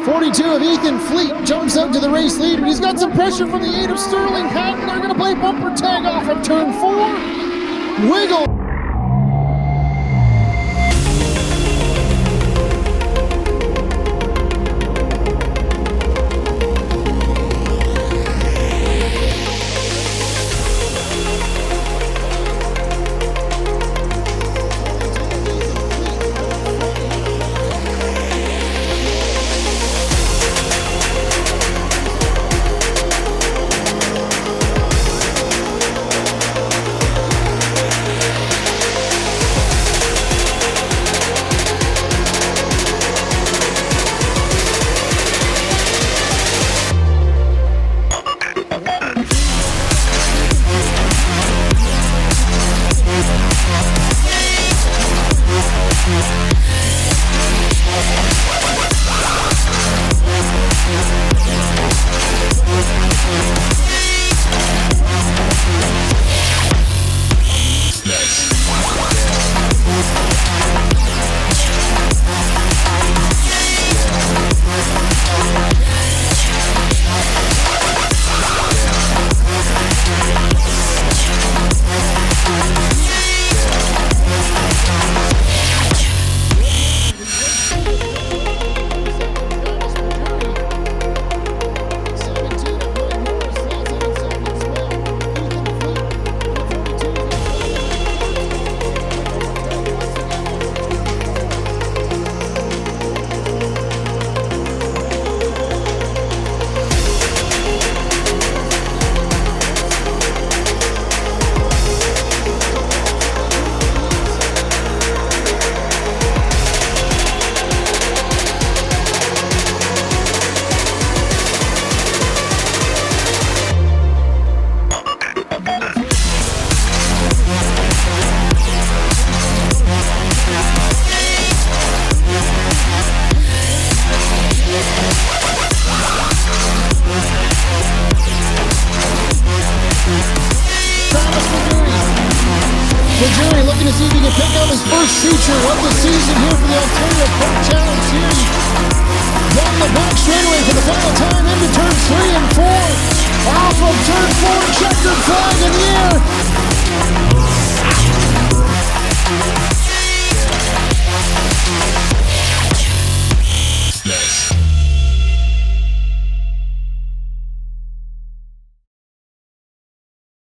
42 of Ethan Fleet jumps out to the race lead, but he's got some pressure from the 8 of Sterling Hatton. They're going to play bumper tag off of turn 4. Wiggle. Majuery looking to see if he can pick up his first feature of the season here for the Alternative Park Challenge Series. Down the back straightaway for the final time into turn 3 and 4. Off of turn 4, checkered flag in the air.